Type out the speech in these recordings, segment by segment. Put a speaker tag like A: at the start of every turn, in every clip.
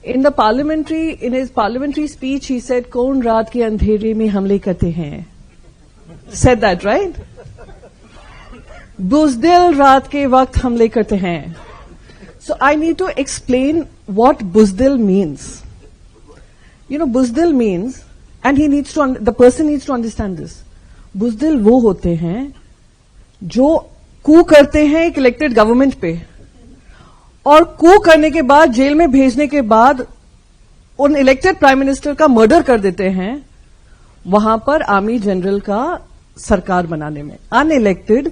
A: In his parliamentary speech, he said, "कौन रात के अंधेरे में हमले करते हैं?" Said that, right? बुज़दिल रात के वक्त हमले करते हैं. So I need to explain what buzdil means. You know, buzdil means, and the person needs to understand this. बुज़दिल वो होते हैं जो कू करते हैं एक इलेक्टेड गवर्नमेंट पे, और कू करने के बाद जेल में भेजने के बाद उन इलेक्टेड प्राइम मिनिस्टर का मर्डर कर देते हैं, वहां पर आर्मी जनरल का सरकार बनाने में. Unelected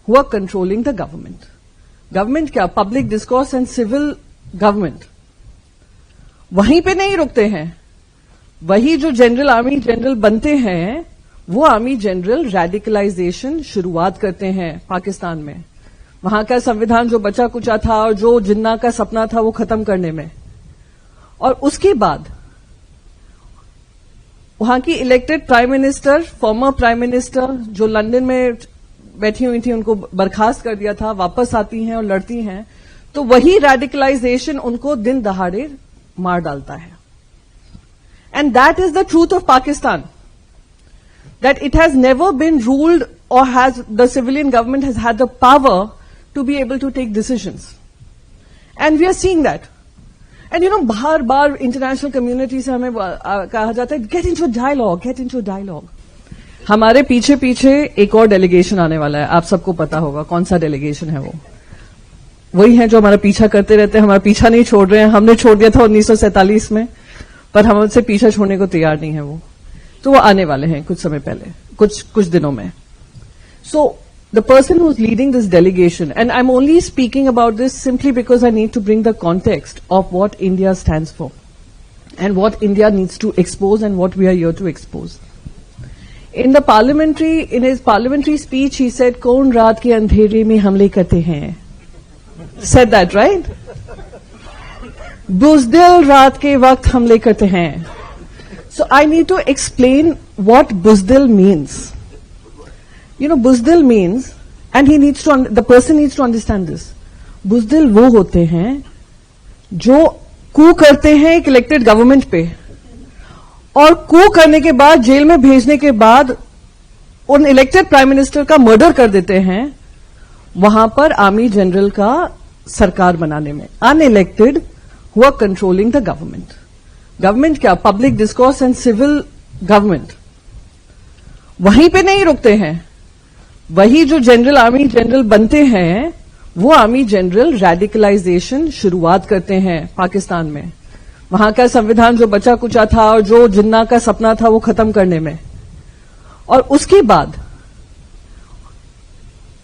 A: who are controlling the government. Government क्या? Public discourse and civil government. वहीं पे नहीं रुकते हैं. वही जो जनरल आर्मी जनरल बनते हैं, वो आर्मी जनरल रेडिकलाइजेशन शुरुआत करते हैं पाकिस्तान में. वहां का संविधान जो बचा कुचा था और जो जिन्ना का सपना था वो खत्म करने में. और उसके बाद वहां की elected prime minister, former prime minister जो लंदन में बैठी हुई थी, उनको बर्खास्त कर दिया था, वापस आती हैं और लड़ती हैं, तो वही रेडिकलाइजेशन उनको दिन दहाड़े मार डालता है. And that is the truth of Pakistan. That it has never been ruled, or the civilian government has had the power to be able to take decisions. And we are seeing that. And you know, bar international community से हमें कहा जाता है, get into a dialogue. हमारे पीछे एक और delegation आने वाला है. आप सबको पता होगा कौन सा डेलीगेशन है वो. वही है जो हमारा पीछा करते रहते हैं. हमारा पीछा नहीं छोड़ रहे हैं. हमने छोड़ दिया था 1947 में, पर हम उनसे पीछा छोड़ने को तैयार नहीं है वो. तो वो आने वाले हैं कुछ समय पहले, कुछ दिनों में. So the person who is leading this delegation, and I am only speaking about this simply because I need to bring the context of what India stands for and what India needs to expose and what we are here to expose. In his parliamentary speech he said, कौन रात के अंधेरे में हमले करते हैं? Said that, right? बुज़दिल रात के वक्त हमले करते हैं. So I need to explain what buzdil means. You know, buzdil means, and the person needs to understand this. बुज़दिल वो होते हैं जो कू करते हैं एक इलेक्टेड गवर्नमेंट पे, और कू करने के बाद जेल में भेजने के बाद उन इलेक्टेड प्राइम मिनिस्टर का मर्डर कर देते हैं, वहां पर आर्मी जनरल का सरकार बनाने में. Unelected who are controlling the government. Government क्या? Public discourse and civil government. वहीं पे नहीं रुकते हैं. वही जो जनरल आर्मी जनरल बनते हैं, वो आर्मी जनरल रेडिकलाइजेशन शुरुआत करते हैं पाकिस्तान में. वहां का संविधान जो बचा कुचा था और जो जिन्ना का सपना था वो खत्म करने में. और उसके बाद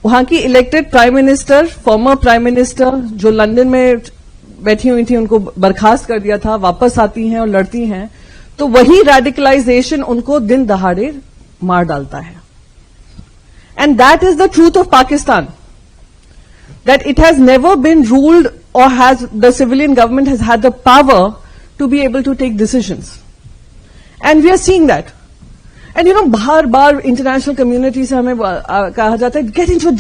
A: वहां की elected prime minister, former prime minister जो लंदन में बैठी हुई थी, उनको बर्खास्त कर दिया था, वापस आती हैं और लड़ती हैं, तो वही रेडिकलाइजेशन उनको दिन दहाड़े मार डालता है. And that is the truth of Pakistan. That it has never been ruled, or the civilian government has had the power to be able to take decisions. And we are seeing that. And you know, bar international community से हमें कहा जाता है, get into a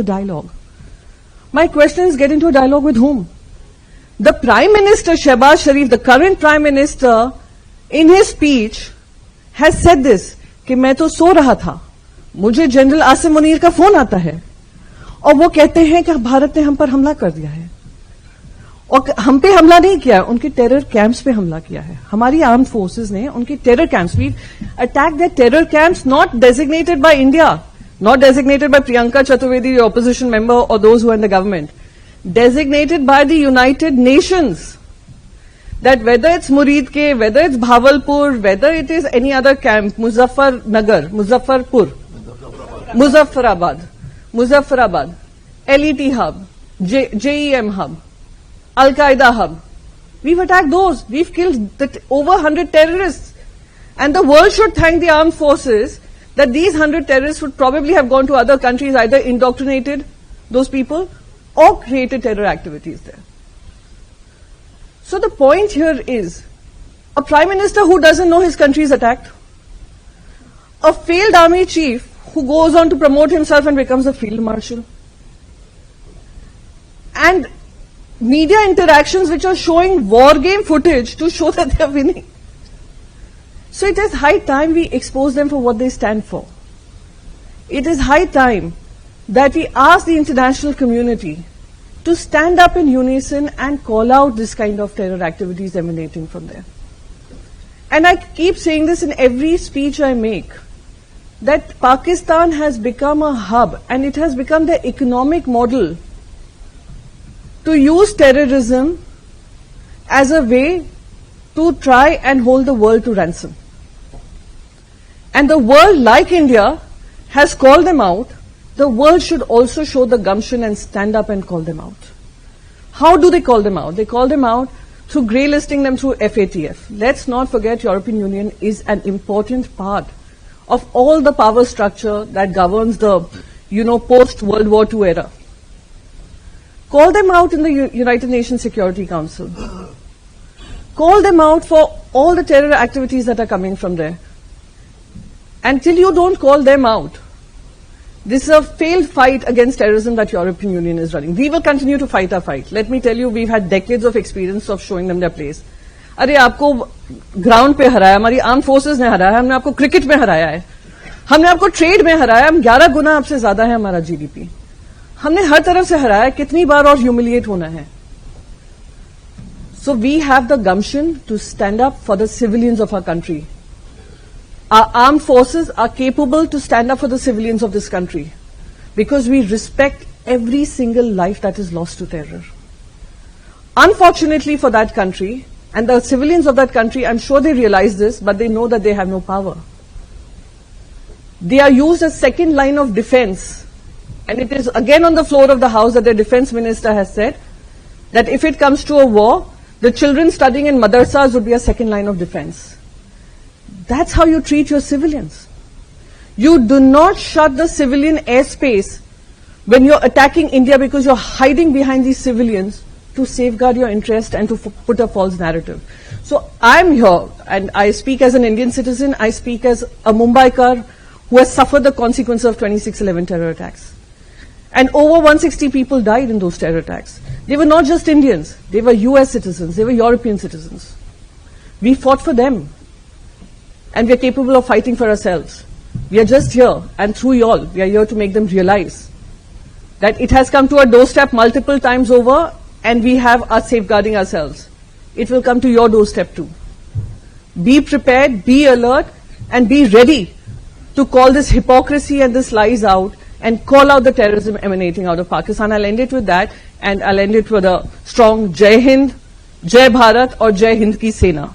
A: dialogue. My question is, get into a dialogue with whom? The Prime Minister, Shehbaz Sharif, the current Prime Minister, in his speech, has said this, कि मैं तो सो रहा था, मुझे जनरल आसिम मुनीर का फोन आता है, और वो कहते हैं कि भारत ने हम पर हमला कर दिया है. और हम पे हमला नहीं किया, उनके टेरर कैंप्स पे हमला किया है. हमारी आर्म्ड फोर्सेस ने उनके terror camps, we attack the terror camps not designated by India, not designated by Priyanka Chaturvedi, the opposition member, और those who are in the government, designated by the United Nations. That whether it's Muridke, whether it's Bhavalpur, whether it is any other camp, Muzaffarabad, LET hub, JEM hub, Al-Qaeda hub. We've attacked those. We've killed over 100 terrorists. And the world should thank the armed forces that these 100 terrorists would probably have gone to other countries, either indoctrinated those people or created terror activities there. So the point here is, a prime minister who doesn't know his country is attacked, a failed army chief who goes on to promote himself and becomes a field marshal, and media interactions which are showing war game footage to show that they are winning. So it is high time we expose them for what they stand for. It is high time that we ask the international community to stand up in unison and call out this kind of terror activities emanating from there. And I keep saying this in every speech I make, that Pakistan has become a hub and it has become the economic model to use terrorism as a way to try and hold the world to ransom. And the world, like India, has called them out. The world should also show the gumption and stand up and call them out. How do they call them out? They call them out through grey listing them through FATF. Let's not forget European Union is an important part of all the power structure that governs the, post-World War II era. Call them out in the United Nations Security Council. Call them out for all the terror activities that are coming from there. Until you don't call them out, this is a failed fight against terrorism that European Union is running. We will continue to fight our fight. Let me tell you, we've had decades of experience of showing them their place. अरे आपको ground पे हराया, हमारी arm forces ने हराया, हमने आपको cricket में हराया है, हमने आपको ट्रेड में हराया, हम 11 गुना आपसे ज्यादा है हमारा जीडीपी, हमने हर तरफ से हराया, कितनी बार और ह्यूमिलिएट होना है. So we have the gumption to stand up for the civilians of our country. Our armed forces are capable to stand up for the civilians of this country because we respect every single life that is lost to terror. Unfortunately for that country, and the civilians of that country, I'm sure they realize this, but they know that they have no power. They are used as second line of defense. And it is again on the floor of the House that the defense minister has said that if it comes to a war, the children studying in madrasas would be a second line of defense. That's how you treat your civilians. You do not shut the civilian airspace when you're attacking India because you're hiding behind these civilians to safeguard your interest and to put a false narrative. So I'm here and I speak as an Indian citizen, I speak as a Mumbaikar who has suffered the consequences of 26/11 terror attacks. And over 160 people died in those terror attacks. They were not just Indians, they were US citizens, they were European citizens. We fought for them. And we are capable of fighting for ourselves. We are just here, and through y'all, we are here to make them realize that it has come to our doorstep multiple times over, and we have us safeguarding ourselves. It will come to your doorstep too. Be prepared, be alert, and be ready to call this hypocrisy and this lies out, and call out the terrorism emanating out of Pakistan. I'll end it with that, and I'll end it with a strong Jai Hind, Jai Bharat, or Jai Hind ki Sena.